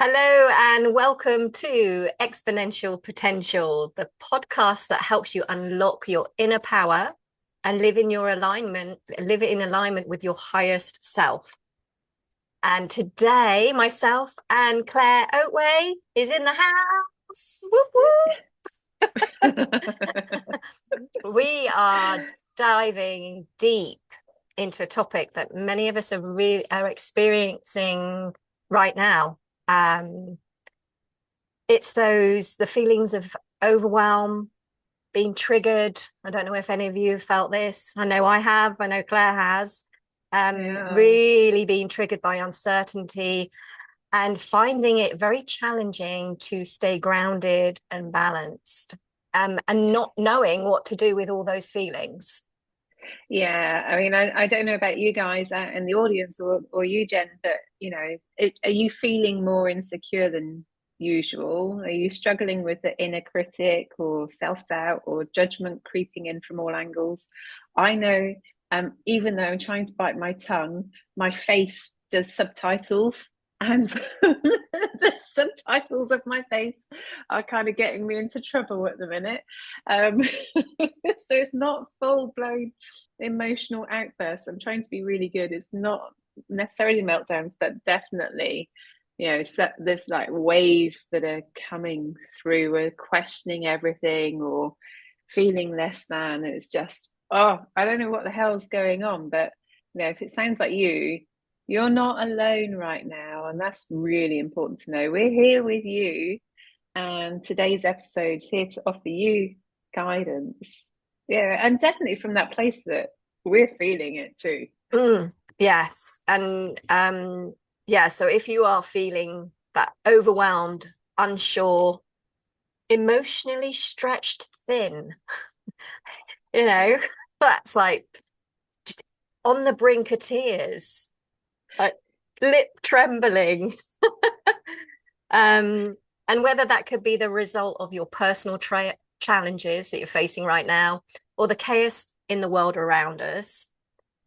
Hello and welcome to Exponential Potential, the podcast that helps you unlock your inner power and live in alignment with your highest self. And today, myself and Claire Oatway is in the house. Whoop, whoop. We are diving deep into a topic that many of us are experiencing right now. Um, it's the feelings of overwhelm, being triggered. I don't know if any of you have felt this. I know I have. I know Claire has. Yeah. Really being triggered by uncertainty and finding it very challenging to stay grounded and balanced, and not knowing what to do with all those feelings. Yeah. I mean, I don't know about you guys out in the audience or you, Jen, but are you feeling more insecure than usual? Are you struggling with the inner critic or self-doubt or judgment creeping in from all angles? I know, even though I'm trying to bite my tongue, my face does subtitles. And the subtitles of my face are kind of getting me into trouble at the minute. So it's not full blown emotional outbursts. I'm trying to be really good. It's not necessarily meltdowns, but definitely, there's like waves that are coming through. We're questioning everything or feeling less than. It's just, oh, I don't know what the hell's going on. But if it sounds like you're not alone right now, and that's really important to know. We're here with you, and today's episode is here to offer you guidance. Yeah, and definitely from that place that we're feeling it too. Yes. And yeah, so if you are feeling that overwhelmed, unsure, emotionally stretched thin, you know, that's like on the brink of tears, like lip trembling. um, and whether that could be the result of your personal challenges that you're facing right now, or the chaos in the world around us,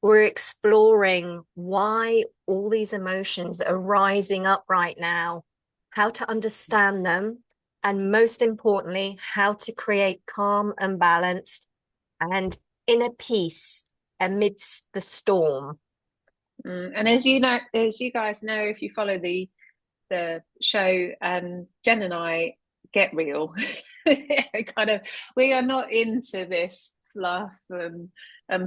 we're exploring why all these emotions are rising up right now, how to understand them, and most importantly, how to create calm and balance and inner peace amidst the storm. And as you guys know, if you follow the show, Jen and I get real. kind of, we are not into this fluff and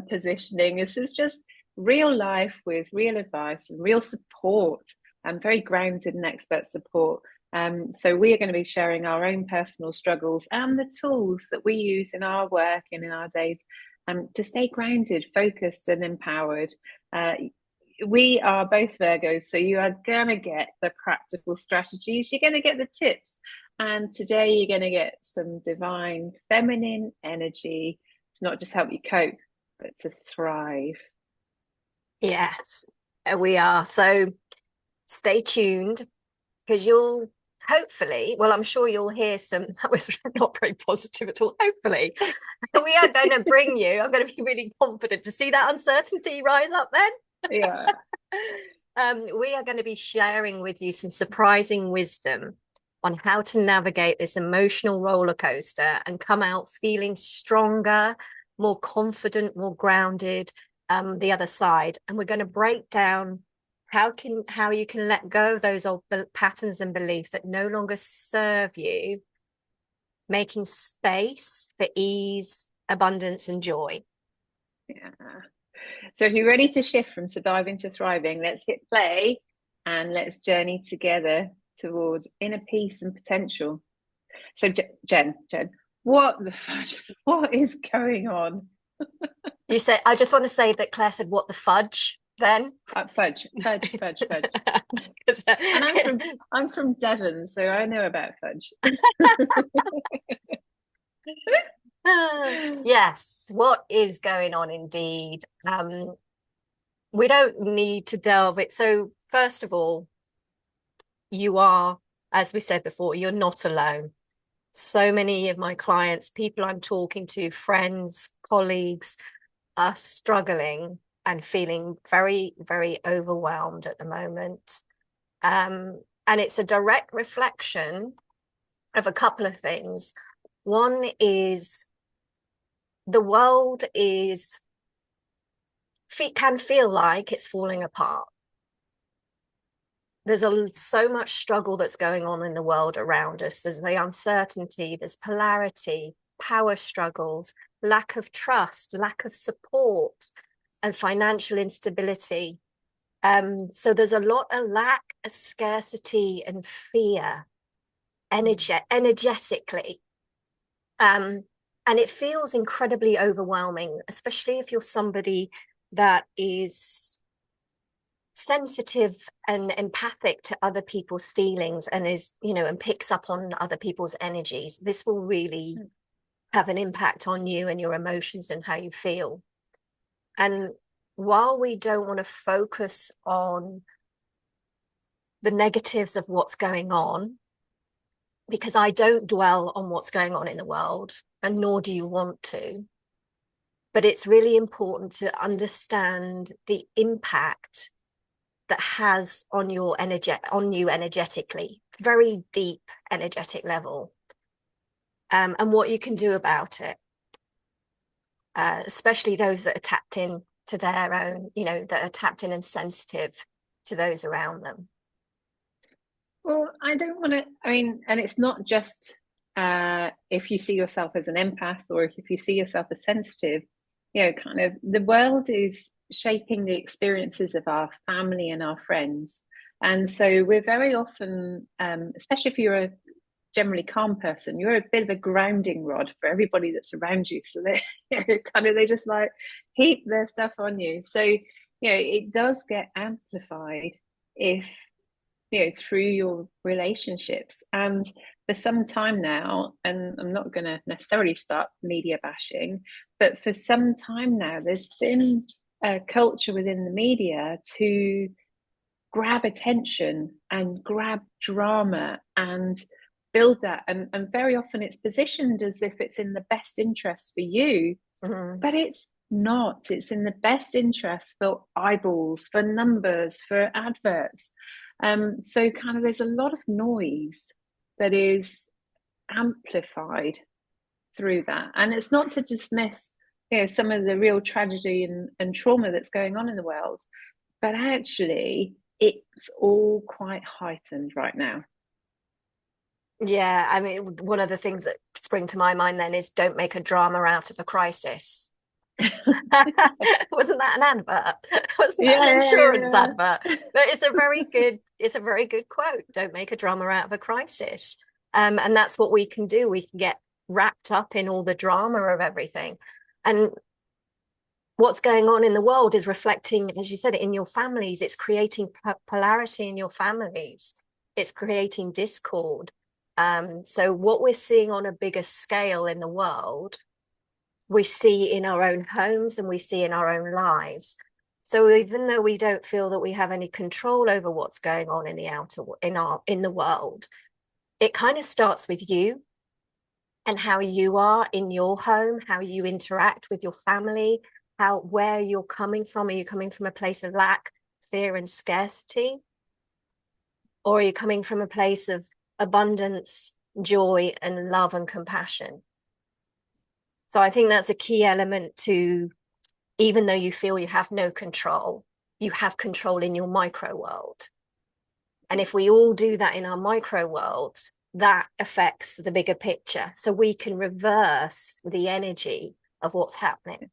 positioning. This is just real life with real advice and real support and very grounded and expert support. So we are going to be sharing our own personal struggles and the tools that we use in our work and in our days to stay grounded, focused, and empowered. We are both Virgos, so you are going to get the practical strategies, you're going to get the tips. And today you're going to get some divine feminine energy to not just help you cope, but to thrive. Yes, we are. So stay tuned because you'll hopefully, well, I'm sure you'll hear some, that was not very positive at all. Hopefully, we are going to bring you, I'm going to be really confident to see that uncertainty rise up then. Yeah. We are going to be sharing with you some surprising wisdom on how to navigate this emotional roller coaster and come out feeling stronger, more confident, more grounded, the other side. And we're going to break down how you can let go of those old patterns and beliefs that no longer serve you, making space for ease, abundance, and joy. Yeah. So if you're ready to shift from surviving to thriving, let's hit play and let's journey together toward inner peace and potential. So Jen, what the fudge? What is going on? You said, I just want to say that Claire said, "What the fudge?" Then, Fudge. And I'm from Devon, so I know about fudge. yes, what is going on indeed? We don't need to delve it. So, first of all, you are, as we said before, you're not alone. So many of my clients, people I'm talking to, friends, colleagues, are struggling and feeling very, very overwhelmed at the moment. And it's a direct reflection of a couple of things. One is the world can feel like it's falling apart. There's so much struggle that's going on in the world around us. There's the uncertainty, there's polarity, power struggles, lack of trust, lack of support, and financial instability. So there's a lot of lack, a scarcity, and fear energetically. And it feels incredibly overwhelming, especially if you're somebody that is sensitive and empathic to other people's feelings and is, and picks up on other people's energies. This will really have an impact on you and your emotions and how you feel. And while we don't want to focus on the negatives of what's going on, because I don't dwell on what's going on in the world, and nor do you want to, but it's really important to understand the impact that has on you energetically, very deep energetic level, and what you can do about it, especially those that are tapped in to their own, that are tapped in and sensitive to those around them. Well, I don't want to, I mean, and it's not just if you see yourself as an empath or if you see yourself as sensitive, kind of the world is shaping the experiences of our family and our friends. And so we're very often, especially if you're a generally calm person, you're a bit of a grounding rod for everybody that's around you. So they they just like heap their stuff on you. So, it does get amplified if through your relationships. And for some time now, and I'm not going to necessarily start media bashing, but for some time now, there's been a culture within the media to grab attention and grab drama and build that. And very often it's positioned as if it's in the best interest for you, but it's not. It's in the best interest for eyeballs, for numbers, for adverts. So kind of there's a lot of noise that is amplified through that. And it's not to dismiss, some of the real tragedy and trauma that's going on in the world, but actually it's all quite heightened right now. Yeah, I mean, one of the things that spring to my mind then is don't make a drama out of a crisis. Wasn't that an advert? Wasn't that an insurance Yeah. advert? But it's a very good quote. Don't make a drama out of a crisis. And that's what we can do. We can get wrapped up in all the drama of everything. And what's going on in the world is reflecting, as you said, in your families. It's creating polarity in your families. It's creating discord. So what we're seeing on a bigger scale in the world, we see in our own homes and we see in our own lives. So even though we don't feel that we have any control over what's going on in the world, it kind of starts with you and how you are in your home, how you interact with your family, where you're coming from. Are you coming from a place of lack, fear, and scarcity? Or are you coming from a place of abundance, joy, and love and compassion? So I think that's a key element to, even though you feel you have no control, you have control in your micro world. And if we all do that in our micro worlds, that affects the bigger picture. So we can reverse the energy of what's happening.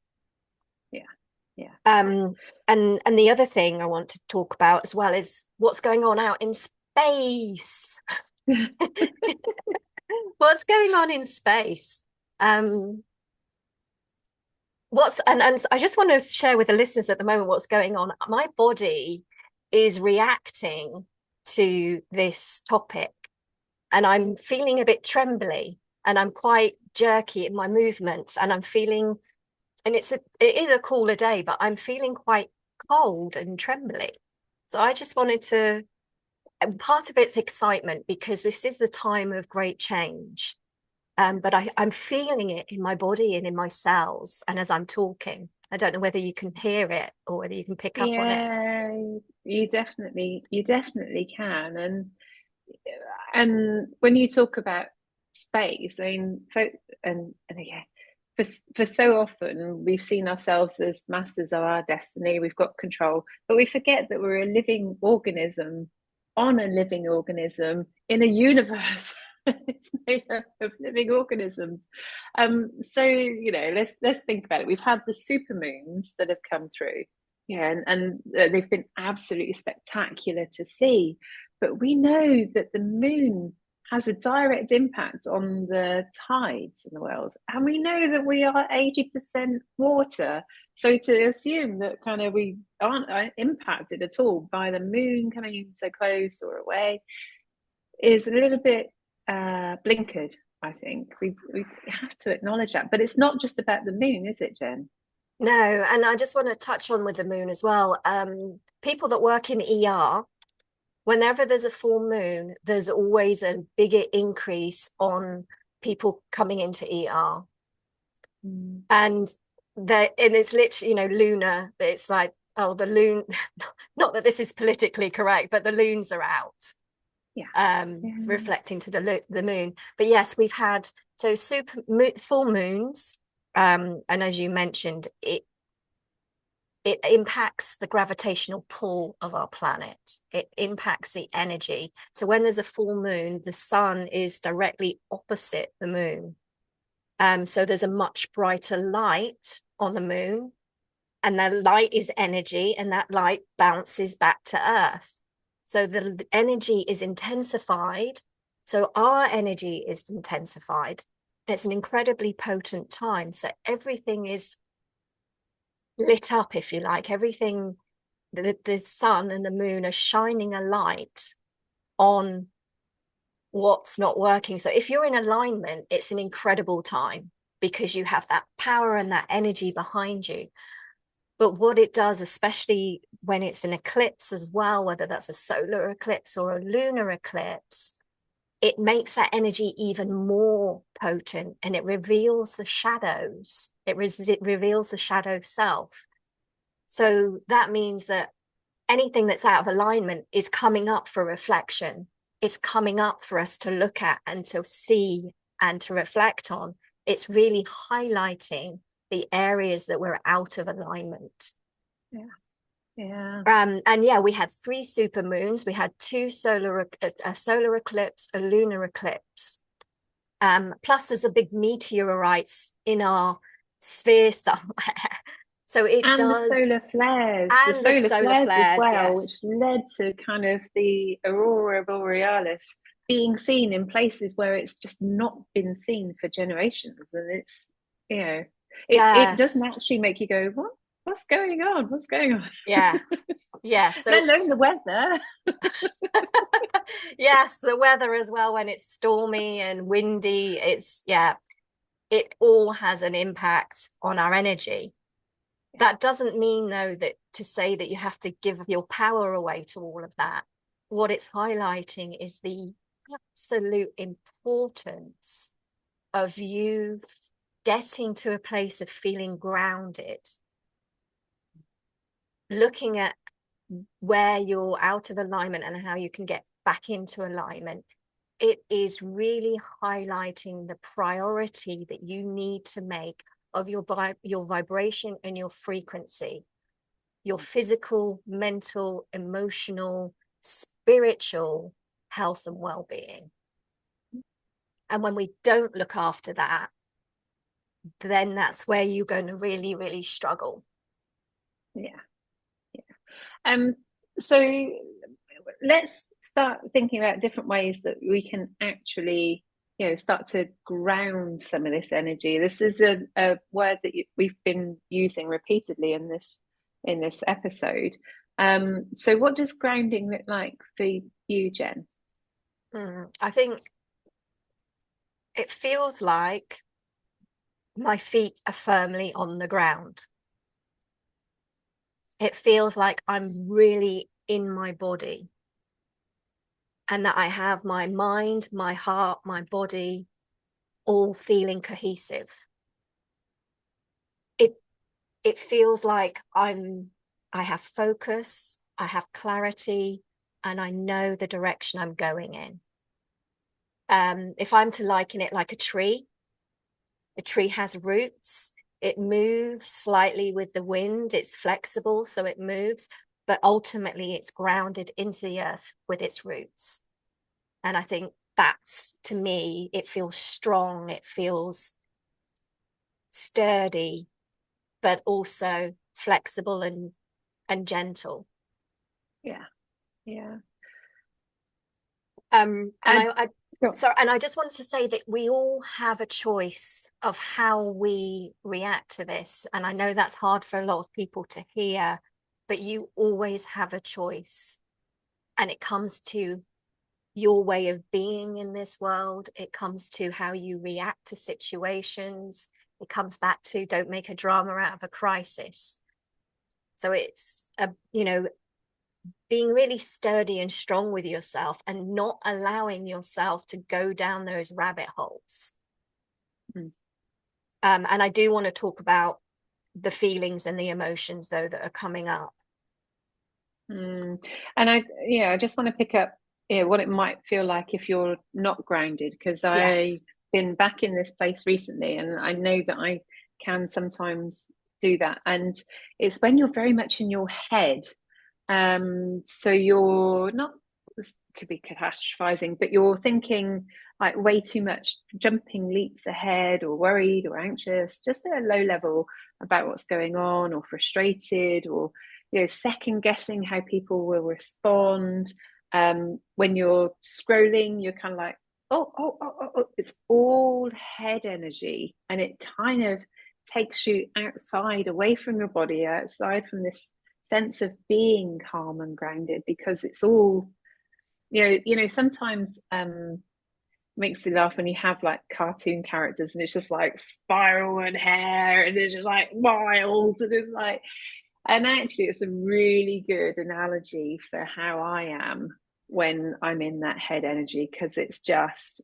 Yeah. Yeah. And the other thing I want to talk about as well is what's going on out in space. What's going on in space? And I just want to share with the listeners at the moment what's going on. My body is reacting to this topic, and I'm feeling a bit trembly, and I'm quite jerky in my movements, and I'm feeling, and it is a cooler day, but I'm feeling quite cold and trembly. So I just wanted to, and part of it's excitement because this is a time of great change. But I'm feeling it in my body and in my cells. And as I'm talking, I don't know whether you can hear it or whether you can pick up on it. Yeah, you definitely can. And And when you talk about space, I mean, and again, for so often we've seen ourselves as masters of our destiny, we've got control, but we forget that we're a living organism on a living organism in a universe. It's made up of living organisms. So let's think about it. We've had the super moons that have come through, yeah, and they've been absolutely spectacular to see. But we know that the moon has a direct impact on the tides in the world. And we know that we are 80% water. So to assume that kind of we aren't impacted at all by the moon coming in so close or away is a little bit blinkered, I think. We have to acknowledge that. But it's not just about the moon, is it, Jen? No, and I just want to touch on with the moon as well. People that work in ER, whenever there's a full moon, there's always a bigger increase on people coming into ER. Mm. And it's literally, lunar, but it's like, oh, the loon, not that this is politically correct, but the loons are out, Yeah. reflecting to the moon. But yes, we've had full moons, and as you mentioned, it impacts the gravitational pull of our planet. It impacts the energy. So when there's a full moon, the sun is directly opposite the moon. So there's a much brighter light on the moon, and that light is energy, and that light bounces back to Earth. So the energy is intensified. So our energy is intensified. It's an incredibly potent time. So everything is lit up, if you like. Everything, the sun and the moon are shining a light on what's not working. So if you're in alignment, it's an incredible time because you have that power and that energy behind you. But what it does, especially when it's an eclipse as well, whether that's a solar eclipse or a lunar eclipse, it makes that energy even more potent, and it reveals the shadows. It reveals the shadow self. So that means that anything that's out of alignment is coming up for reflection. It's coming up for us to look at and to see and to reflect on. It's really highlighting the areas that we're out of alignment. Yeah. Yeah. And yeah, we had 3 super moons. We had a solar eclipse, a lunar eclipse. Plus, there's a big meteorites in our sphere somewhere. So it And does, the and the solar solar flares as flares, well, which yes. led to kind of the aurora borealis being seen in places where it's just not been seen for generations. And it's, you know, it doesn't Yes. actually make you go, what? What's going on? What's going on? Yeah. Yeah. Let So alone the weather. yes, the weather as well when it's stormy and windy. It all has an impact on our energy. That doesn't mean though that to say that you have to give your power away to all of that. What it's highlighting is the absolute importance of you getting to a place of feeling grounded, looking at where you're out of alignment and how you can get back into alignment. It is really highlighting the priority that you need to make of your vibration and your frequency, your physical, mental, emotional, spiritual health and well-being. And when we don't look after that, then that's where you're going to really, really struggle. Yeah. Yeah. So let's start thinking about different ways that we can actually, start to ground some of this energy. This is a word that we've been using repeatedly in this episode. So what does grounding look like for you, Jen? I think it feels like my feet are firmly on the ground. It feels like I'm really in my body, and that I have my mind, my heart, my body all feeling cohesive. It feels like I have focus, I have clarity, and I know the direction I'm going in. If I'm to liken it like a tree has roots. It moves slightly with the wind. It's flexible, so it moves, but ultimately it's grounded into the earth with its roots. And I think that's, to me, it feels strong, it feels sturdy, but also flexible and gentle. Yeah. Yeah. And And so, and I just wanted to say that we all have a choice of how we react to this. And I know that's hard for a lot of people to hear, but you always have a choice. And it comes to your way of being in this world. It comes to how you react to situations. It comes back to don't make a drama out of a crisis. So it's being really sturdy and strong with yourself and not allowing yourself to go down those rabbit holes. mm. And I do want to talk about the feelings and the emotions, though, that are coming up. And I just want to pick up, what it might feel like if you're not grounded, because I've Yes. been back in this place recently, and I know that I can sometimes do that. And it's when you're very much in your head. So you're not, this could be catastrophizing, but you're thinking like way too much, jumping leaps ahead, or worried or anxious, just at a low level about what's going on, or frustrated, or second guessing how people will respond. When you're scrolling, you're kind of like, it's all head energy, and it kind of takes you outside, away from your body, outside from this sense of being calm and grounded, because it's all, sometimes makes you laugh when you have like cartoon characters and it's just like spiral and hair and it's just like wild, and it's like, and actually it's a really good analogy for how I am when I'm in that head energy, because it's just,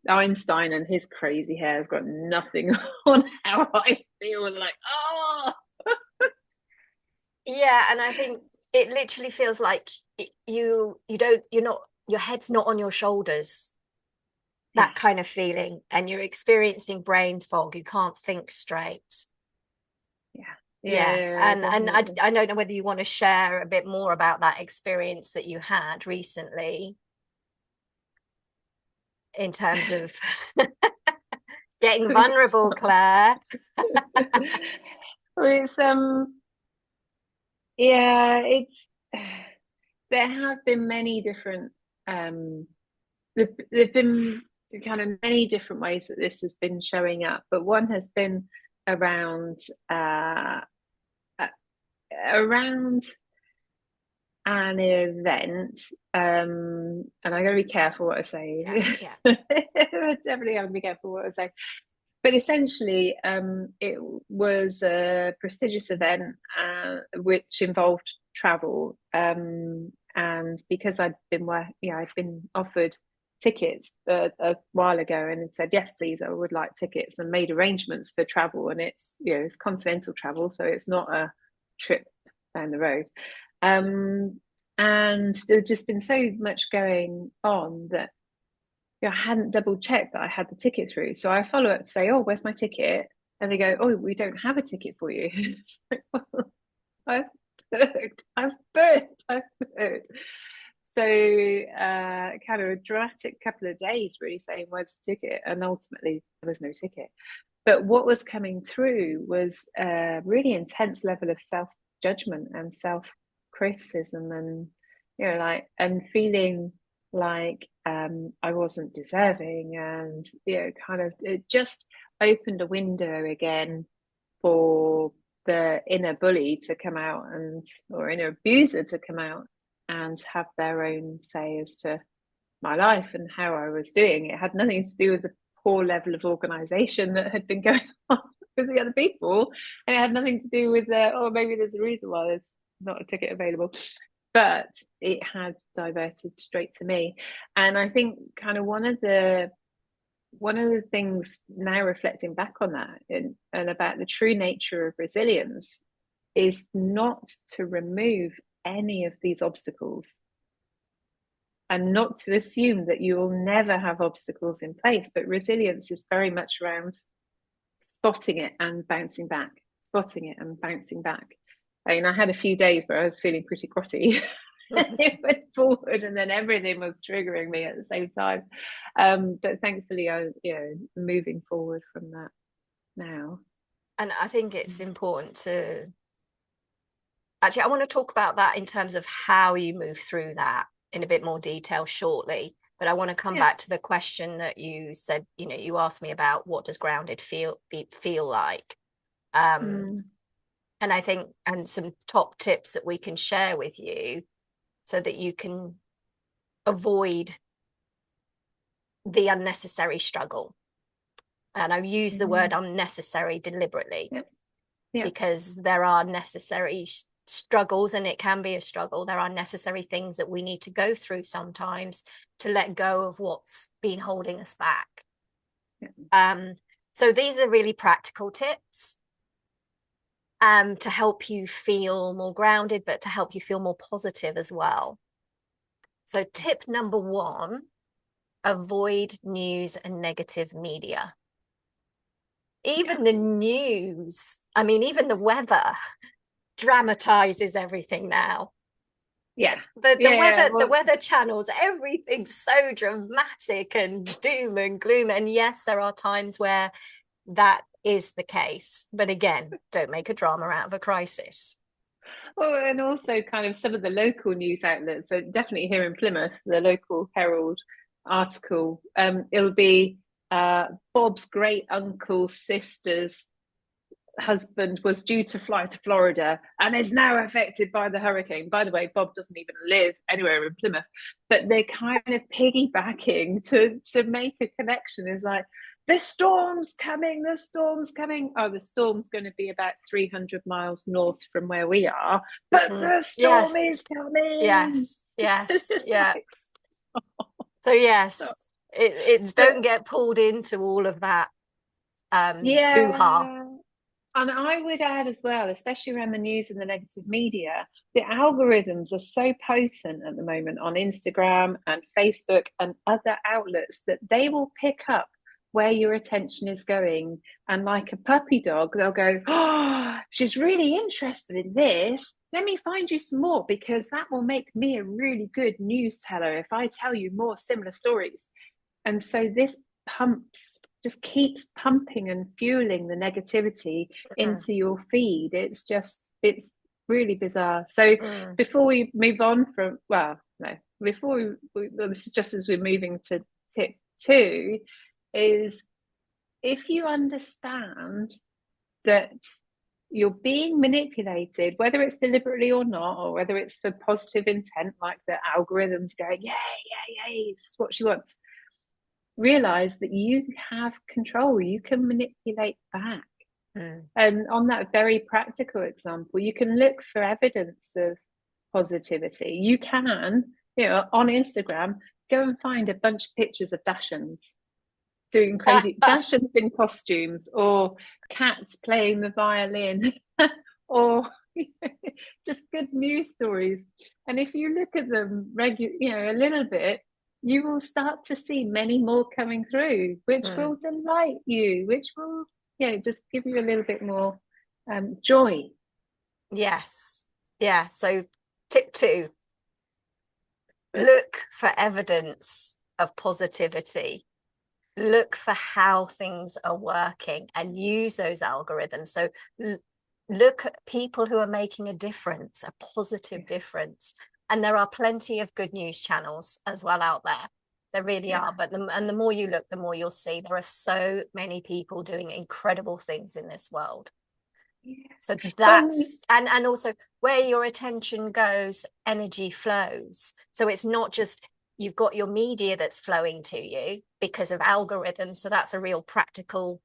Einstein and his crazy hair has got nothing on how I feel. Like, oh, Yeah, and I think it literally feels like you don't you're not your head's not on your shoulders, yeah, that kind of feeling, and you're experiencing brain fog. You can't think straight. yeah, Yeah, yeah, and definitely. I don't know whether you want to share a bit more about that experience that you had recently in terms of getting vulnerable, Claire. Well, it's yeah, it's there have been many different um there've been kind of many different ways that this has been showing up, but one has been around uh around an event, and I gotta be careful what I Yeah, say. yeah. I definitely have to be careful what I say. But essentially, it was a prestigious event, which involved travel. And because I'd been offered tickets a while ago, and had said yes, please, I would like tickets, and made arrangements for travel. And it's continental travel, so it's not a trip down the road. And there's just been so much going on that I hadn't double checked that I had the ticket through. So I follow up to say, "Oh, where's my ticket?" And they go, "Oh, we don't have a ticket for you." It's like, well, I've I've booked. So kind of a dramatic couple of days, really saying, "Where's the ticket?" And ultimately, there was no ticket. But what was coming through was a really intense level of self judgment and self criticism, and like, and feeling like I wasn't deserving, and kind of it just opened a window again for the inner bully to come out, and or inner abuser to come out and have their own say as to my life and how I was doing. It had nothing to do with the poor level of organization that had been going on with the other people. And it had nothing to do with, maybe there's a reason why there's not a ticket available. But it had diverted straight to me. And I think kind of one of the things now, reflecting back on that, and about the true nature of resilience, is not to remove any of these obstacles. and not to assume that you will never have obstacles in place. But resilience is very much around spotting it and bouncing back, spotting it and bouncing back. I mean, I had a few days where I was feeling pretty grotty. It went forward, and then everything was triggering me at the same time. But thankfully, I, moving forward from that now. And I think it's important to actually, I want to talk about that in terms of how you move through that in a bit more detail shortly. But I want to come Yeah. back to the question that you said, you asked me about what does grounded feel like. Mm. And I think, and some top tips that we can share with you so that you can avoid the unnecessary struggle. And I use the word Mm. unnecessary deliberately Yeah. Yeah. because there are necessary struggles, and it can be a struggle. There are necessary things that we need to go through sometimes to let go of what's been holding us back. Yeah. So these are really practical tips to help you feel more grounded, but to help you feel more positive as well. So tip number 1, avoid news and negative media. Yeah. Even the news, I mean, even the weather dramatizes everything now. Yeah. The Well, weather channels, everything's so dramatic and doom and gloom. And yes, there are times where that is the case. But again, don't make a drama out of a crisis. and also kind of some of the local news outlets. So definitely here in Plymouth, the local Herald article. It'll be Bob's great uncle's sister's husband was due to fly to Florida and is now affected by the hurricane. By the way, Bob doesn't even live anywhere in Plymouth, but they're kind of piggybacking to make a connection. Is like, the storm's coming, the storm's coming. Oh, the storm's going to be about 300 miles north from where we are, but the storm Yes, is coming. yes, yes, It's yeah. like, So yes, it's but don't get pulled into all of that hoo-ha. yeah. And I would add as well, especially around the news and the negative media, the algorithms are so potent at the moment on Instagram and Facebook and other outlets that they will pick up where your attention is going. And like a puppy dog, they'll go, oh, she's really interested in this. Let me find you some more because that will make me a really good news teller if I tell you more similar stories. And so this pumps, just keeps pumping and fueling the negativity Mm, into your feed. It's really bizarre. So mm, before we move on from, well, no, before this is just as we're moving to tip 2, is if you understand that you're being manipulated, whether it's deliberately or not, or whether it's for positive intent, like the algorithms going, yay, yay, yay, it's what she wants, realize that you have control, you can manipulate back. mm. And on that very practical example, you can look for evidence of positivity. You can, on Instagram, go and find a bunch of pictures of Dachshunds doing crazy Dachshunds in costumes, or cats playing the violin, or just good news stories. And if you look at them a little bit, you will start to see many more coming through, which Mm. will delight you, which will, just give you a little bit more joy. Yes. Yeah. So tip 2, look for evidence of positivity. Look for how things are working and use those algorithms. So look at people who are making a difference, a positive difference. And there are plenty of good news channels as well out there. There really Yeah. are. But the more you look, the more you'll see. There are so many people doing incredible things in this world. Yeah. So Well, that's and also where your attention goes, energy flows. So it's not just you've got your media that's flowing to you because of algorithms. So that's a real practical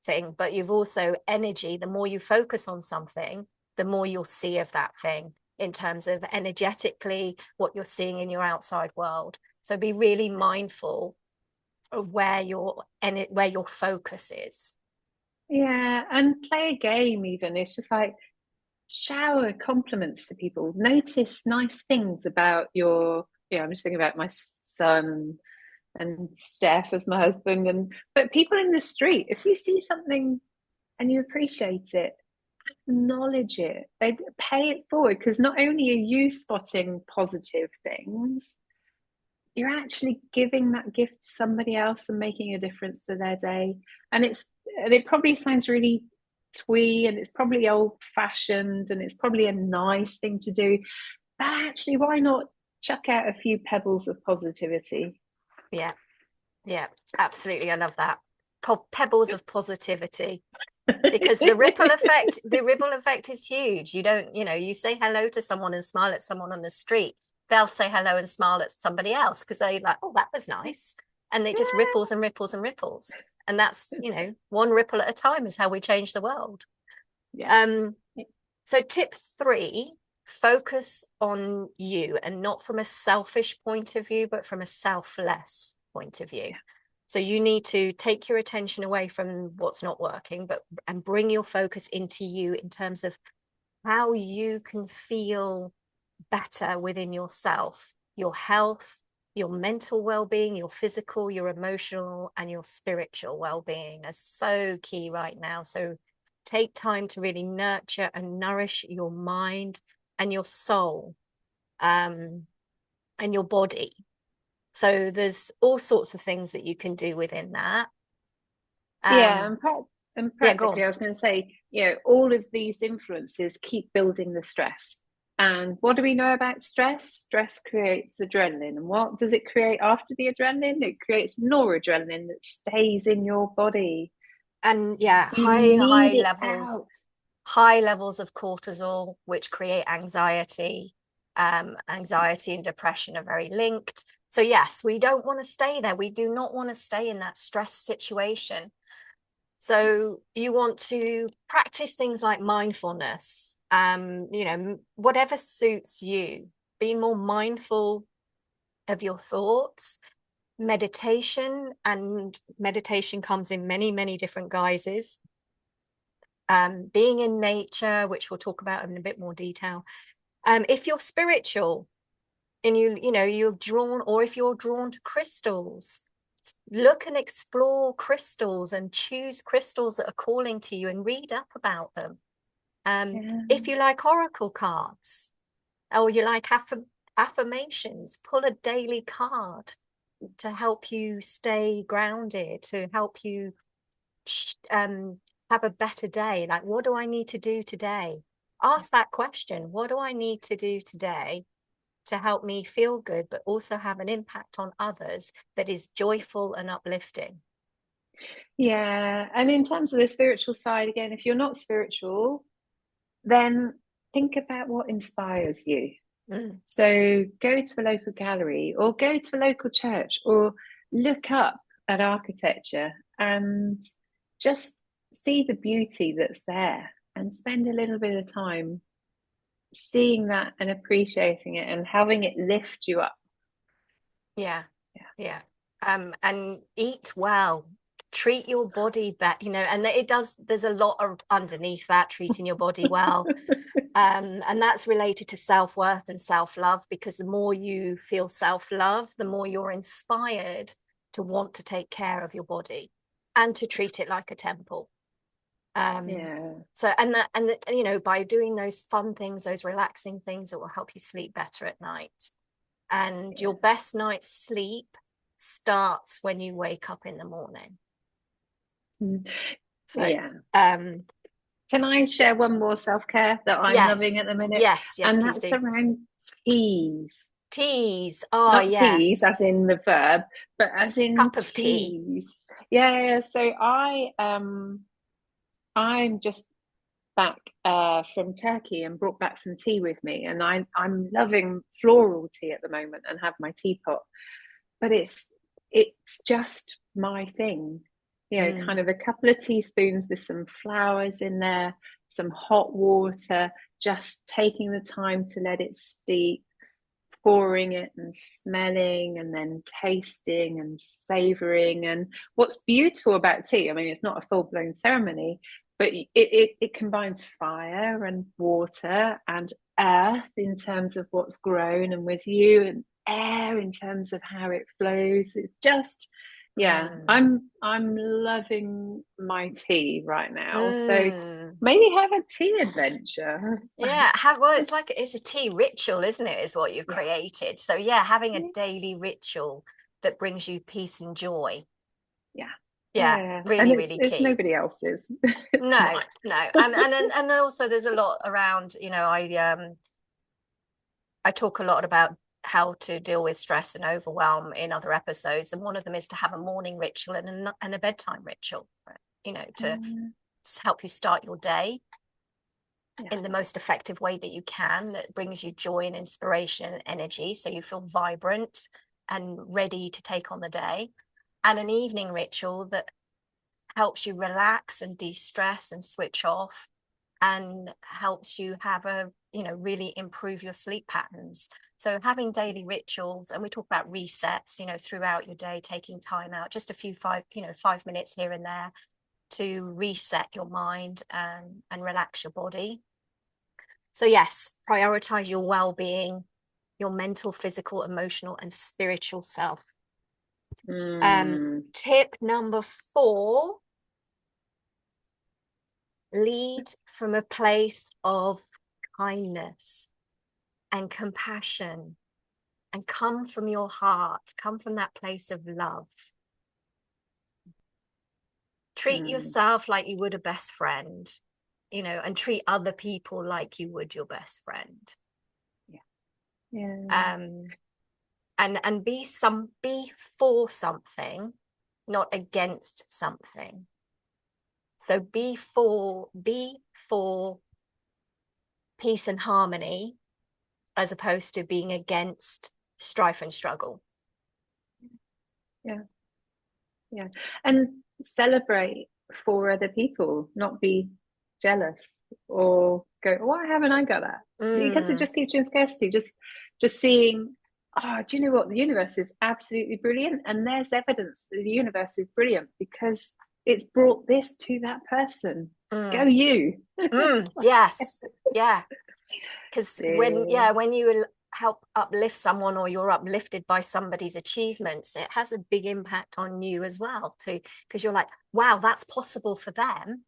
thing. But you've also energy. The more you focus on something, the more you'll see of that thing in terms of energetically what you're seeing in your outside world. So be really mindful of where your focus is. yeah, and play a game even. It's just like shower compliments to people. Notice nice things about I'm just thinking about my son and Steph as my husband, but people in the street, if you see something and you appreciate it, acknowledge it, they pay it forward, because not only are you spotting positive things, you're actually giving that gift to somebody else and making a difference to their day. And it probably sounds really twee, and it's probably old fashioned, and it's probably a nice thing to do, but actually, why not chuck out a few pebbles of positivity? Yeah, yeah, absolutely. I love that. Pebbles of positivity. Because the ripple effect is huge. You don't, you say hello to someone and smile at someone on the street, they'll say hello and smile at somebody else because they're like, oh, that was nice. And it just ripples and ripples and ripples. And that's, one ripple at a time is how we change the world. Yes. So tip 3, focus on you, and not from a selfish point of view, but from a selfless point of view. So you need to take your attention away from what's not working, and bring your focus into you in terms of how you can feel better within yourself, your health, your mental well-being, your physical, your emotional, and your spiritual well-being are so key right now. So take time to really nurture and nourish your mind and your soul, and your body. So there's all sorts of things that you can do within that. Yeah, Um, and yeah, go on. practically, I was going to say, all of these influences keep building the stress. And what do we know about stress? Stress creates adrenaline. And what does it create after the adrenaline? It creates noradrenaline that stays in your body. And yeah, You high, need high it levels, out. high levels of cortisol, which create anxiety. Anxiety and depression are very linked. So yes, we don't want to stay there. We do not want to stay in that stress situation. So you want to practice things like mindfulness, whatever suits you. Be more mindful of your thoughts. Meditation, and meditation comes in many, many different guises. Being in nature, which we'll talk about in a bit more detail. If you're spiritual and you're drawn, or if you're drawn to crystals, look and explore crystals and choose crystals that are calling to you and read up about them. Yeah. If you like oracle cards, or you like affirmations, pull a daily card to help you stay grounded, to help you have a better day. Like, what do I need to do today? Ask that question. What do I need to do today to help me feel good, but also have an impact on others that is joyful and uplifting? Yeah. And in terms of the spiritual side, again, if you're not spiritual, then think about what inspires you. Mm. So go to a local gallery, or go to a local church, or look up at architecture and just see the beauty that's there, and spend a little bit of time seeing that and appreciating it and having it lift you up. Yeah, Yeah. yeah. And eat well, treat your body better, and it does, there's a lot of underneath that, treating your body well. And that's related to self-worth and self-love, because the more you feel self-love, the more you're inspired to want to take care of your body and to treat it like a temple. Yeah. So, by doing those fun things, those relaxing things that will help you sleep better at night. And Yeah. your best night's sleep starts when you wake up in the morning. So, Yeah. um, Can I share one more self-care that I'm loving yes, at the minute? yes, And please that's do. around teas. Teas. Oh, Not teas yes. as in the verb, but as in Cup of tea. teas. Yeah. So I'm just back from Turkey and brought back some tea with me, and I'm loving floral tea at the moment and have my teapot. But it's just my thing. Mm. Kind of a couple of teaspoons with some flowers in there, some hot water, just taking the time to let it steep, pouring it and smelling and then tasting and savoring. And what's beautiful about tea, I mean, it's not a full-blown ceremony, but it combines fire and water and earth in terms of what's grown and with you, air, in terms of how it flows. It's just, yeah, Mm. I'm loving my tea right now. So Mm. maybe have a tea adventure. Yeah, have well, it's like it's a tea ritual, isn't it? Is what you've Yeah, created. So yeah, having a yeah, daily ritual that brings you peace and joy. yeah, Yeah, yeah. And really, really it's key. nobody else's. It's No, mine. no. And also there's a lot around, I talk a lot about how to deal with stress and overwhelm in other episodes. And one of them is to have a morning ritual and a bedtime ritual, to help you start your day Yeah, in the most effective way that you can, that brings you joy and inspiration and energy. So you feel vibrant and ready to take on the day. And an evening ritual that helps you relax and de-stress and switch off and helps you have really improve your sleep patterns. So having daily rituals, and we talk about resets, throughout your day, taking time out, just a few 5 minutes here and there to reset your mind and relax your body. So yes, prioritize your well-being, your mental, physical, emotional, and spiritual self. mm, Tip number 4, lead from a place of kindness and compassion and come from your heart, come from that place of love. Treat mm, yourself like you would a best friend, and treat other people like you would your best friend. yeah, yeah. Um, and be for something, not against something. So be for peace and harmony as opposed to being against strife and struggle. Yeah, yeah. And celebrate for other people, not be jealous or go, why haven't I got that? Because it Mm, just keeps you in scarcity. Just seeing, oh, do you know what? The universe is absolutely brilliant. And there's evidence that the universe is brilliant because it's brought this to that person. Go mm, you. yes, yeah. Because Yeah. when you help uplift someone or you're uplifted by somebody's achievements, it has a big impact on you as well too, because you're like, wow, that's possible for them,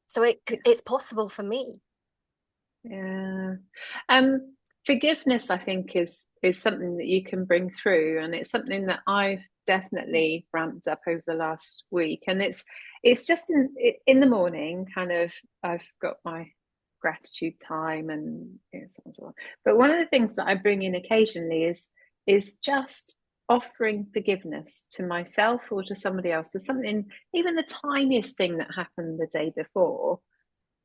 so it's possible for me. Yeah. Um, Forgiveness, I think, is something that you can bring through, and it's something that I've definitely ramped up over the last week. And it's just in the morning, kind of. I've got my gratitude time, and so on and so on. But one of the things that I bring in occasionally is just offering forgiveness to myself or to somebody else for something, even the tiniest thing that happened the day before.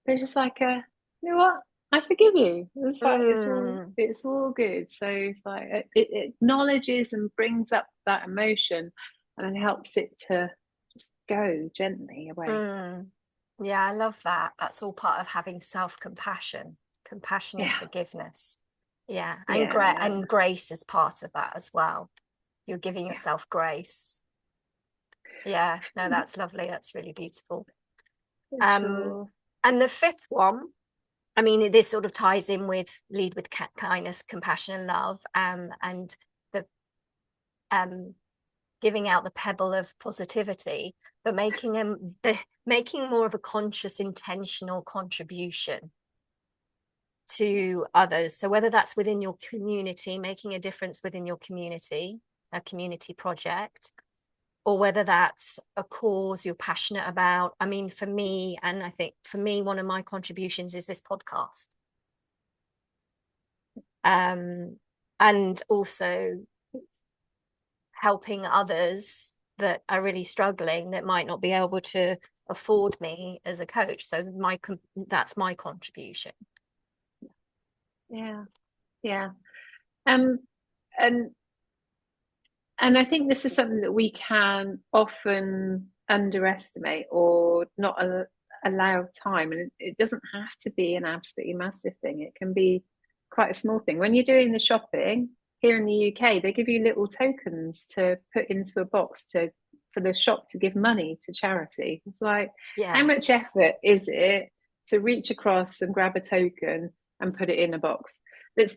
They're just like, you know what? I forgive you. It's like Mm, it's all good. So it's like it acknowledges and brings up that emotion, and it helps it to just go gently away. mm. Yeah, I love that. That's all part of having compassion and Yeah, forgiveness. Yeah, yeah, and grace is part of that as well. You're giving yeah. yourself grace. Yeah, no, that's lovely. That's really beautiful. For Um, sure. and the fifth one, I mean, this sort of ties in with lead with kindness, compassion, and love, and the um giving out the pebble of positivity, but making more of a conscious, intentional contribution Yeah, to others. So whether that's within your community, making a difference within your community, a community project, or whether that's a cause you're passionate about. I mean, for me, and I think for me, one of my contributions is this podcast. Um, and also helping others that are really struggling that might not be able to afford me as a coach. So that's my contribution. yeah, yeah. Um, and I think this is something that we can often underestimate or not allow time. And it doesn't have to be an absolutely massive thing. It can be quite a small thing. When you're doing the shopping here in the UK, they give you little tokens to put into a box to for the shop to give money to charity. It's like, how much Yes. effort is it to reach across and grab a token and put it in a box? That's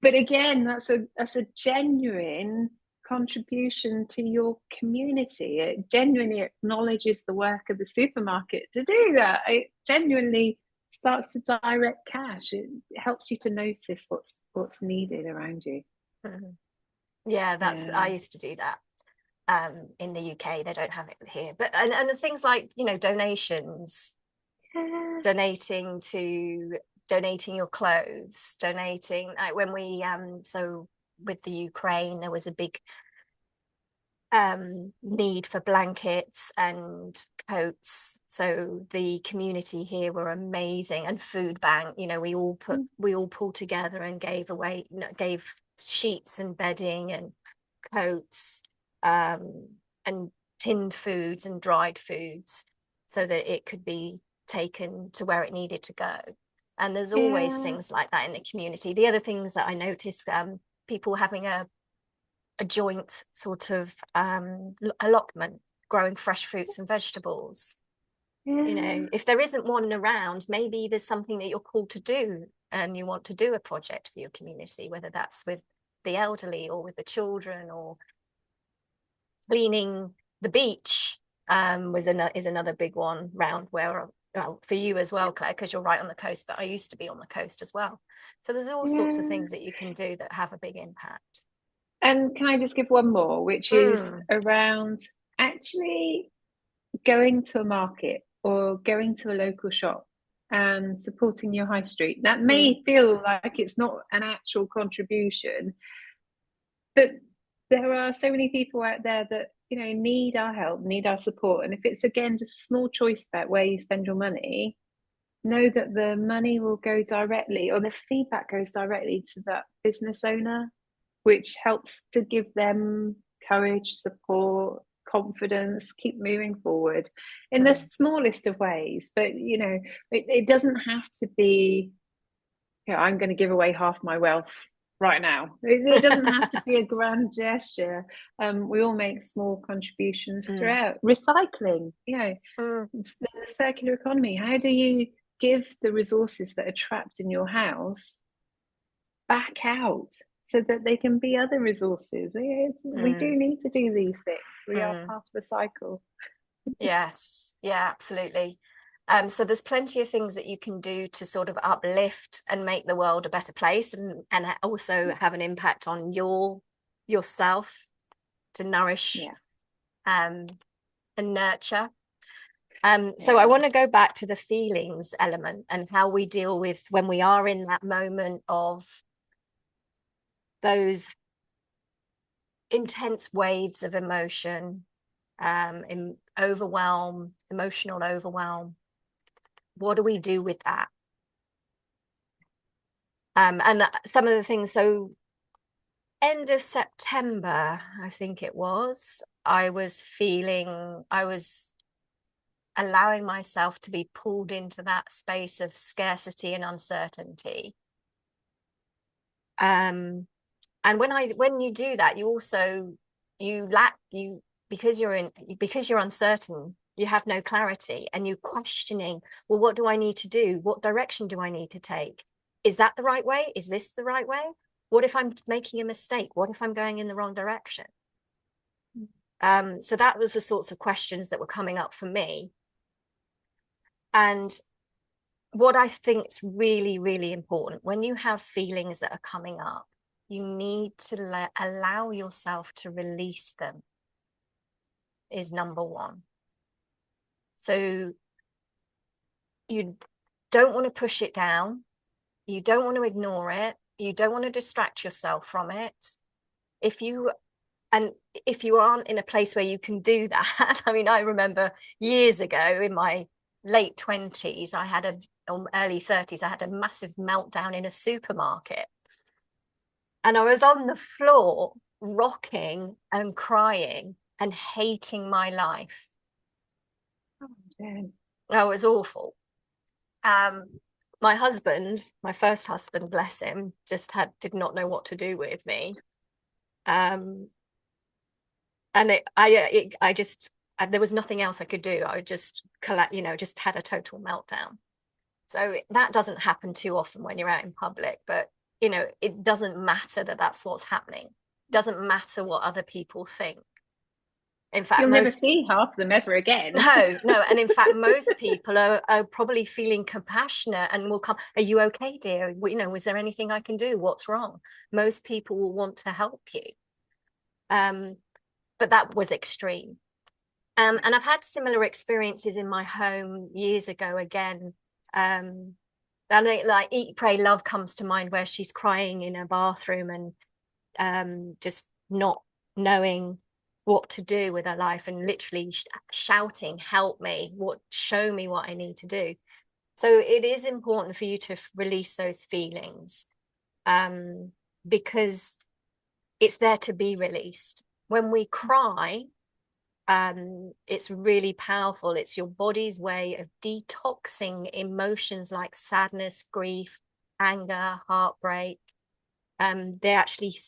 But again, that's a genuine contribution to your community. It genuinely acknowledges the work of the supermarket to do that. It genuinely starts to direct cash. It helps you to notice what's needed around you. Mhm. Yeah, I Yeah. used to do that. In the UK, they don't have it here. But and the things like, donations, Yeah. donating to donating your clothes, donating, like when we so with the Ukraine, there was a big need for blankets and coats. So the community here were amazing, and food bank, we all pulled together and gave away, gave sheets and bedding and coats, and tinned foods and dried foods so that it could be taken to where it needed to go. And there's always Yeah. things like that in the community. The other things that I noticed, people having a joint sort of allotment, growing fresh fruits and vegetables. Yeah. If there isn't one around, maybe there's something that you're called to do and you want to do a project for your community, whether that's with the elderly or with the children, or cleaning the beach, is another big one round where, well, for you as well, Claire, because you're right on the coast, but I used to be on the coast as well. So there's all sorts of Yeah. things that you can do that have a big impact. And can I just give one more, which is Mm, around actually going to a market or going to a local shop and supporting your high street. That mm, may feel like it's not an actual contribution, but there are so many people out there that need our help, need our support. And if it's again just a small choice about where you spend your money, know that the money will go directly, or the feedback goes directly to that business owner, which helps to give them courage, support, confidence, keep moving forward in the mm, smallest of ways. But it doesn't have to be, I'm going to give away half my wealth right now. It doesn't have to be a grand gesture. We all make small contributions mm, throughout. Recycling, mm, it's the circular economy. How do you give the resources that are trapped in your house back out so that they can be other resources? We do mm, need to do these things. We are mm. part of a cycle. Yes, yeah, absolutely. So there's plenty of things that you can do to sort of uplift and make the world a better place, and also have an impact on yourself, to nourish Yeah, um and nurture. So I yeah, want to go back to the feelings element and how we deal with when we are in that moment of those intense waves of emotion, in overwhelm, emotional overwhelm. What do we do with that? And some of the things, so end of September, I think it was, I was allowing myself to be pulled into that space of scarcity and uncertainty. Um, and when you do that, you also, you lack, you, because you're uncertain, you have no clarity, and you questioning, well, what do I need to do? What direction do I need to take? Is that the right way? Is this the right way? What if I'm making a mistake? What if I'm going in the wrong direction? So that was the sorts of questions that were coming up for me. And what I think is really, really important, when you have feelings that are coming up, you need to allow yourself to release them, is number one. So you don't want to push it down. You don't want to ignore it. You don't want to distract yourself from it. If you and if you aren't in a place where you can do that, I mean, I remember years ago in my late 20s, early 30s, I had a massive meltdown in a supermarket. And I was on the floor rocking and crying and hating my life. yeah. That was awful. Um, my first husband, bless him, did not know what to do with me. Um, and I just, there was nothing else I could do. I just just had a total meltdown. So that doesn't happen too often when you're out in public, but it doesn't matter that that's what's happening. It doesn't matter what other people think. In fact, You'll never most see half of them ever again. no. And in fact, most people are probably feeling compassionate and will come, are you okay, dear? Was there anything I can do? What's wrong? Most people will want to help you. But that was extreme. And I've had similar experiences in my home years ago again. And like Eat, Pray, Love comes to mind, where she's crying in her bathroom and just not knowing what to do with her life and literally shouting, help me, show me what I need to do. So it is important for you to release those feelings, because it's there to be released. When we cry, it's really powerful. It's your body's way of detoxing emotions like sadness, grief, anger, heartbreak. They actually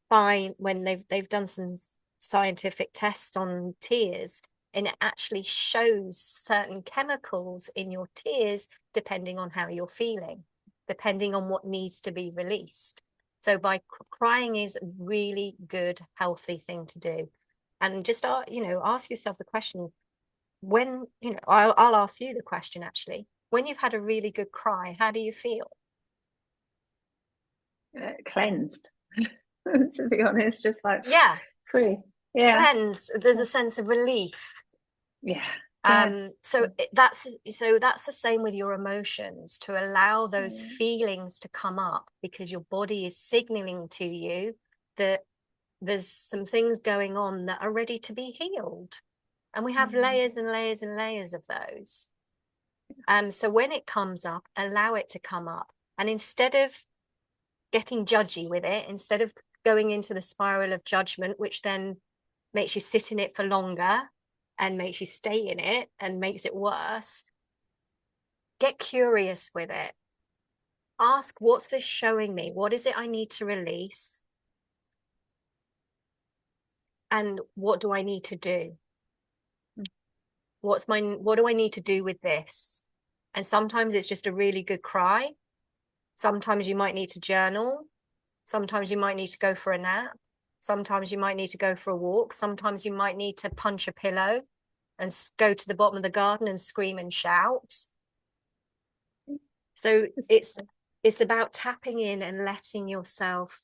find, when they've done some scientific tests on tears, and it actually shows certain chemicals in your tears depending on how you're feeling, depending on what needs to be released. So by crying is a really good, healthy thing to do. And just ask yourself the question, when I'll ask you the question, actually, when you've had a really good cry, how do you feel? Cleansed, to be honest, just like Yeah, free. Yeah, cleansed. There's a sense of relief. yeah, yeah. That's the same with your emotions, to allow those Mm. feelings to come up, because your body is signaling to you that there's some things going on that are ready to be healed. And we have Mm. layers and layers and layers of those. So when it comes up, allow it to come up. And instead of getting judgy with it, instead of going into the spiral of judgment, which then makes you sit in it for longer and makes you stay in it and makes it worse, get curious with it. Ask, what's this showing me? What is it I need to release? And what do I need to do? What do I need to do with this? And sometimes it's just a really good cry. Sometimes you might need to journal. Sometimes you might need to go for a nap. Sometimes you might need to go for a walk. Sometimes you might need to punch a pillow and go to the bottom of the garden and scream and shout. So it's about tapping in and letting yourself,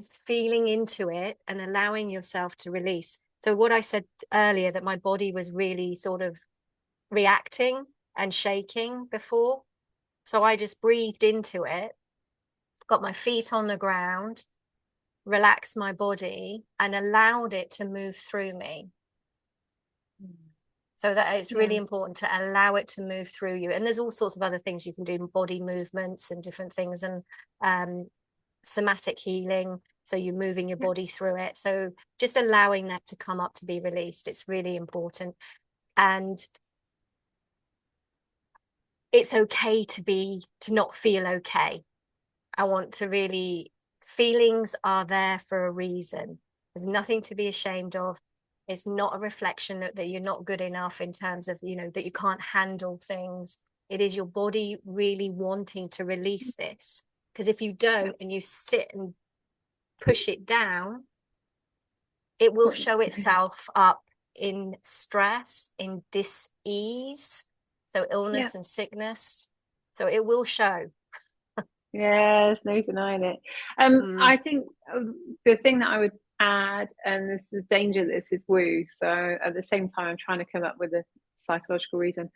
feeling into it and allowing yourself to release. So what I said earlier, that my body was really sort of reacting and shaking before. So I just breathed into it, got my feet on the ground, relaxed my body, and allowed it to move through me. So that it's really Yeah, important to allow it to move through you. And there's all sorts of other things you can do, body movements and different things, and somatic healing. So you're moving your yeah, body through it. So just allowing that to come up to be released, it's really important. And it's okay to not feel okay. I want to really, feelings are there for a reason. There's nothing to be ashamed of. It's not a reflection that you're not good enough, in terms of, that you can't handle things. It is your body really wanting to release this. Because if you yeah. don't and you sit and push it down, it will show itself up in stress, in dis-ease, so Yeah, illness and sickness. So it will show. yeah, there's no denying it. Mm, I think the thing that I would add, and this is the danger that this is woo, so at the same time I'm trying to come up with a psychological reason.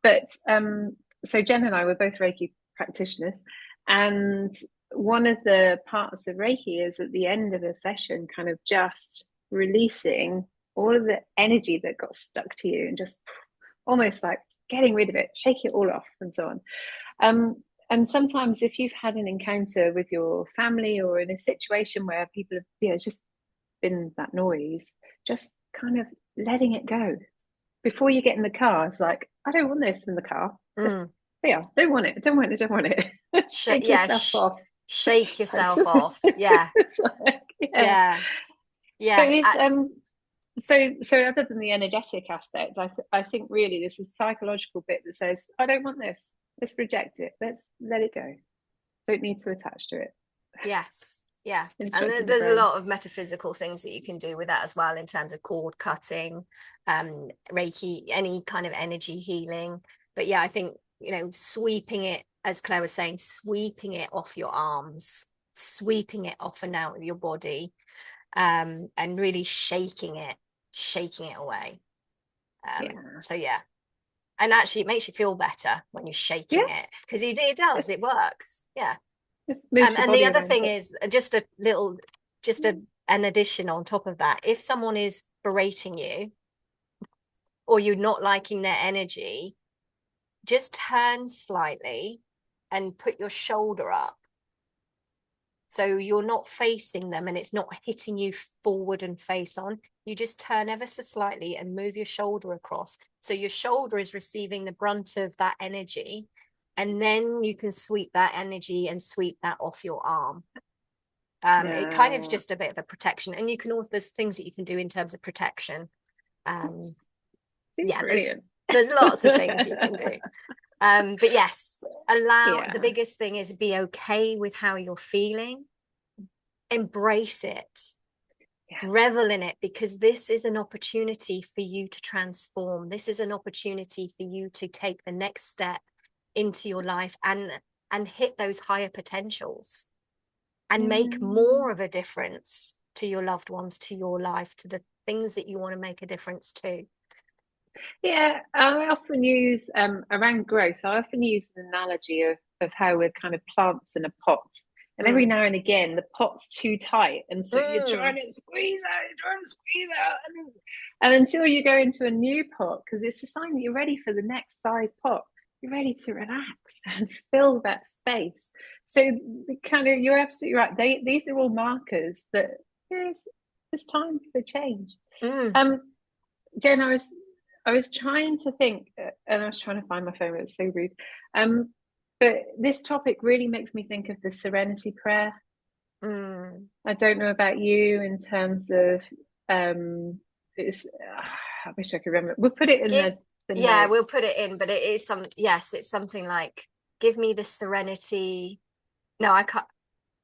But so Jen and I were both Reiki practitioners, and one of the parts of Reiki is at the end of a session, kind of just releasing all of the energy that got stuck to you and just almost like getting rid of it, shake it all off, and so on. And sometimes, if you've had an encounter with your family or in a situation where people have, just been that noise, just kind of letting it go before you get in the car. It's like, I don't want this in the car. Just, mm. yeah, don't want it, don't want it, don't want it. Shake Yeah, yourself off. shake It's like, yourself off. Yeah, it's like, yeah. yeah, So yeah. it's so other than the energetic aspect, I think really this is psychological bit that says, I don't want this. Let's reject it. Let's let it go. Don't need to attach to it. Yes. Yeah. And Instructing the there's a brain. lot of metaphysical things that you can do with that as well, in terms of cord cutting, Reiki, any kind of energy healing. But yeah, I think, sweeping it, as Claire was saying, sweeping it off your arms, sweeping it off and out of your body, and really shaking it away. Yeah. So yeah. And actually it makes you feel better when you're Yeah. shaking it, because it does, it works. Yeah. Just moves your And the body other around a thing bit. is just a little, just an addition on top of that. If someone is berating you or you're not liking their energy, just turn slightly and put your shoulder up. So you're not facing them and it's not hitting you forward and face on. You just turn ever so slightly and move your shoulder across. So your shoulder is receiving the brunt of that energy. And then you can sweep that energy and sweep that off your arm. It kind of Yeah. just a bit of a protection. And you can also, there's things that you can do in terms of protection. Um, She's yeah, brilliant. there's lots of things you can do. But yes, the Yeah. biggest thing is be okay with how you're feeling, embrace it, Yeah. revel in it, because this is an opportunity for you to transform. This is an opportunity for you to take the next step into your life and hit those higher potentials and make more of a difference to your loved ones, to your life, to the things that you want to make a difference to. Yeah, I often use around growth. I often use an analogy of how we're kind of plants in a pot, and every Mm. now and again the pot's too tight, and so you're Mm. trying to squeeze out, and until you go into a new pot, because it's a sign that you're ready for the next size pot. You're ready to relax and fill that space. So, kind of, you're absolutely right. These are all markers that yes, it's time for change. Mm. Um, Jen, I was trying to think, and I was trying to find my phone. It's so rude. But this topic really makes me think of the Serenity Prayer. Mm. I don't know about you in terms of it's. I wish I could remember. We'll put it in Give, the yeah, we'll notes. put it in, but it is yes, it's something like, give me the serenity. No, I can't.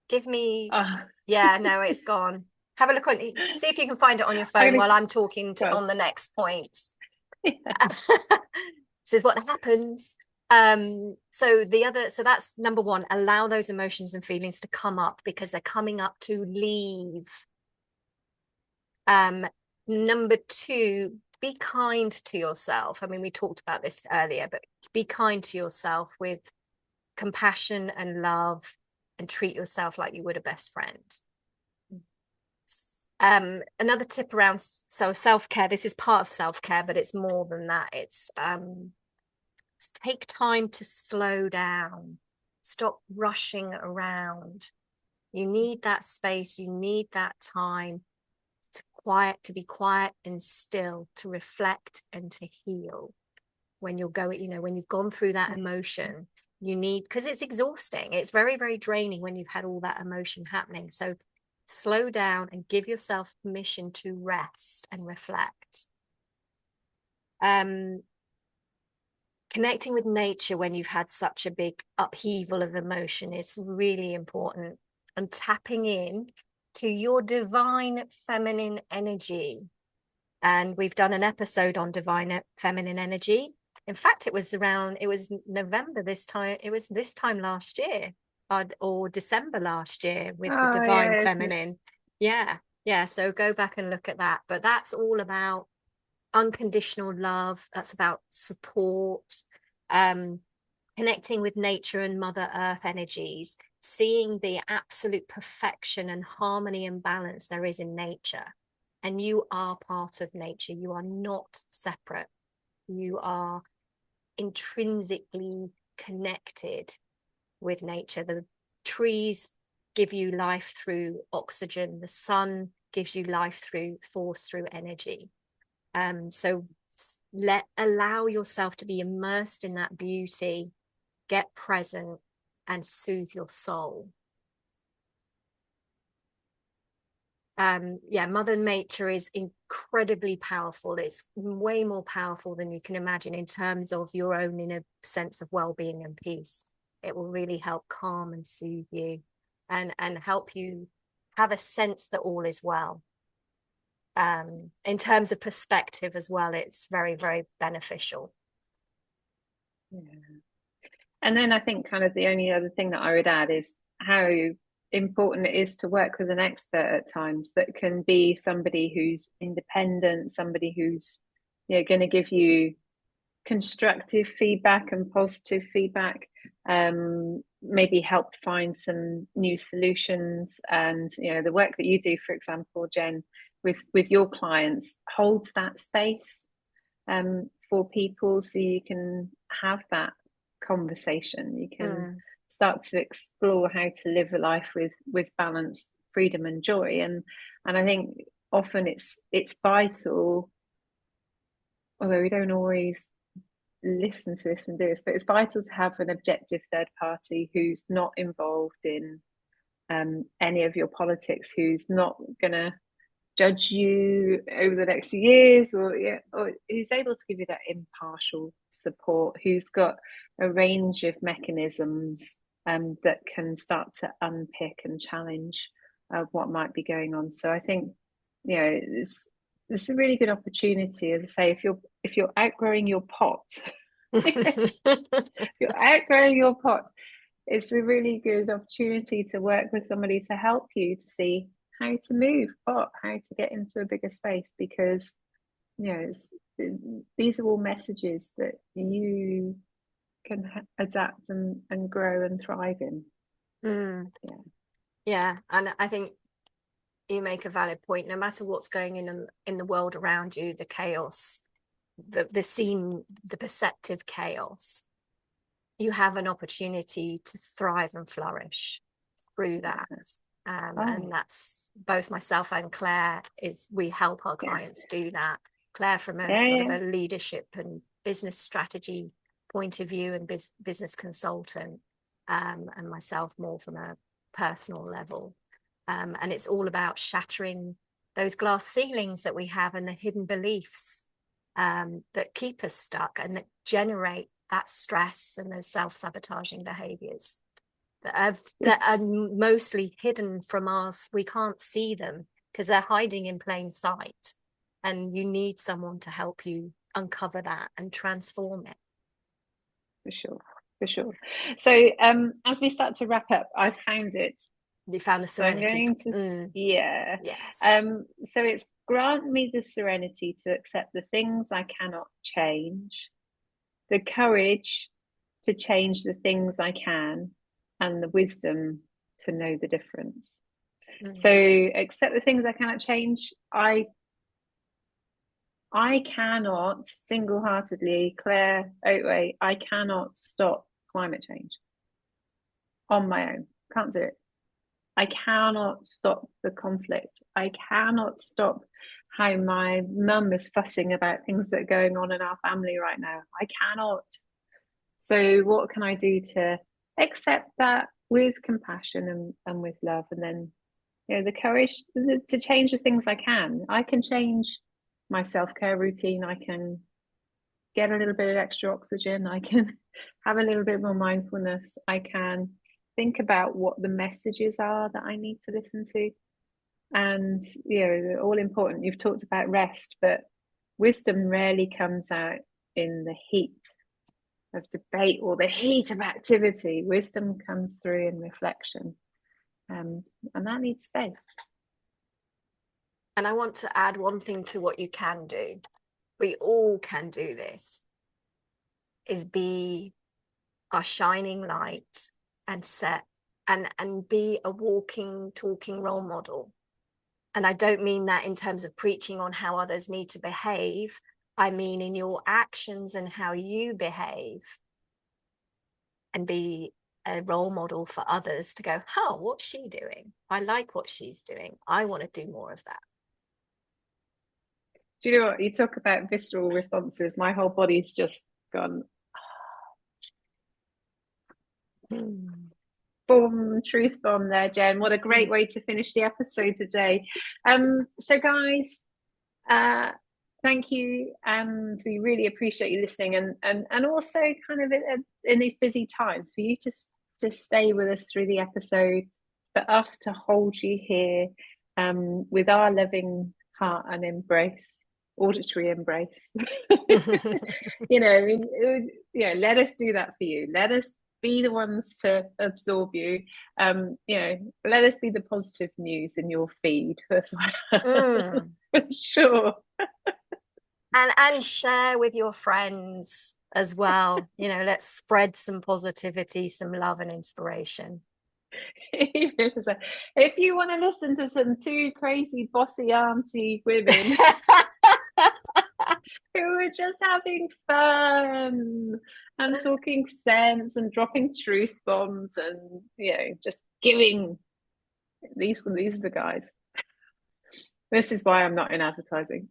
Give me, Uh, yeah, no, it's gone. Have a look on, see if you can find it on your I'm phone gonna while I'm talking go. on the next points. Yeah. This is what happens. So that's number one, allow those emotions and feelings to come up because they're coming up to leave. um Number two, be kind to yourself. I mean, we talked about this earlier, but be kind to yourself with compassion and love, and treat yourself like you would a best friend. Another tip around self-care, this is part of self-care, but it's more than that. It's take time to slow down, stop rushing around. You need that space, you need that time to be quiet and still, to reflect and to heal. When you're going, when you've gone through that emotion, you need, because it's exhausting, it's very, very draining when you've had all that emotion happening. So slow down and give yourself permission to rest and reflect. Connecting with nature when you've had such a big upheaval of emotion is really important, and tapping in to your divine feminine energy. And we've done an episode on divine feminine energy. In fact, it was November this time. It was this time last year, or December last year, with the Oh divine yeah, feminine. Yeah. Yeah. So go back and look at that. But that's all about unconditional love. That's about support, um, connecting with nature and Mother Earth energies, seeing the absolute perfection and harmony and balance there is in nature. And you are part of nature. You are not separate. You are intrinsically connected with nature. The trees give you life through oxygen. The sun gives you life through force, through energy. So allow yourself to be immersed in that beauty, get present, and soothe your soul. Yeah, Mother Nature is incredibly powerful. It's way more powerful than you can imagine in terms of your own inner sense of well-being and peace. it will really help calm and soothe you and help you have a sense that all is well. In terms of perspective as well, it's very, very beneficial. Yeah. And then I think kind of the only other thing that I would add is how important it is to work with an expert at times, that can be somebody who's independent, somebody who's, you know, going to give you constructive feedback and positive feedback, maybe help find some new solutions. And, you know, the work that you do, for example, Jen, with your clients, holds that space for people, so you can have that conversation. You can start to explore how to live a life with balance, freedom, and joy. And I think often it's vital, although we don't always listen to this and do this, but it's vital to have an objective third party who's not involved in any of your politics, who's not going to judge you over the next few years, or who's able to give you that impartial support, who's got a range of mechanisms that can start to unpick and challenge what might be going on. So I think, you know, it's a really good opportunity, as I say, if you're outgrowing your pot, if you're outgrowing your pot, it's a really good opportunity to work with somebody to help you to see how to move pot, how to get into a bigger space, because, you know, these are all messages that you can adapt and grow and thrive in. Yeah, and I think you make a valid point. No matter what's going in the world around you, the chaos, the perceptive chaos, you have an opportunity to thrive and flourish through that. And that's both myself and Claire, we help our clients do that. Claire from a sort of a leadership and business strategy point of view and business consultant, and myself more from a personal level. And it's all about shattering those glass ceilings that we have and the hidden beliefs that keep us stuck and that generate that stress and those self-sabotaging behaviors that are mostly hidden from us. We can't see them because they're hiding in plain sight, and you need someone to help you uncover that and transform it. For sure. So as we start to wrap up, I found it. You found the serenity. Yes. So it's grant me the serenity to accept the things I cannot change, the courage to change the things I can, and the wisdom to know the difference. So accept the things I cannot change. I cannot single-heartedly, Claire Oatway, I cannot stop climate change on my own. Can't do it. I cannot stop the conflict. I cannot stop how my mum is fussing about things that are going on in our family right now. I cannot. So what can I do to accept that with compassion and with love? And then, you know, the courage to change the things I can. I can change my self-care routine. I can get a little bit of extra oxygen. I can have a little bit more mindfulness. I can think about what the messages are that I need to listen to. And, you know, they're all important. You've talked about rest, but wisdom rarely comes out in the heat of debate or the heat of activity. Wisdom comes through in reflection, and that needs space. And I want to add one thing to what you can do. We all can do this, is be our shining light and set and be a walking, talking role model. And I don't mean that in terms of preaching on how others need to behave. I mean in your actions and how you behave, and be a role model for others to go, oh, what's she doing? I like what she's doing. I want to do more of that. Do you know what? You talk about visceral responses. My whole body's just gone, boom, truth bomb there, Jen. What a great way to finish the episode today. So guys, thank you, and we really appreciate you listening, and also kind of in these busy times for you to stay with us through the episode, for us to hold you here, with our loving heart and embrace, auditory embrace. I mean, let us do that for you. Let us be the ones to absorb you. Let us be the positive news in your feed as well. Mm. For sure. And share with your friends as well. Let's spread some positivity, some love and inspiration. If you want to listen to some two crazy bossy auntie women who are just having fun and talking sense and dropping truth bombs and just giving, these are the guys. This is why I'm not in advertising.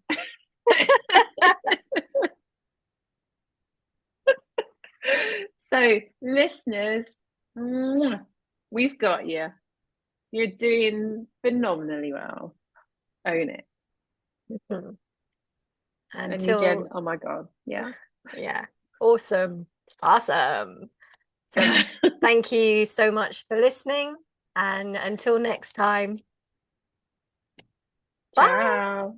So, listeners, we've got you. You're doing phenomenally well. Own it. And you, Jen, Until, oh my God. Yeah. yeah, awesome. Awesome. So thank you so much for listening. And until next time, bye. Ciao.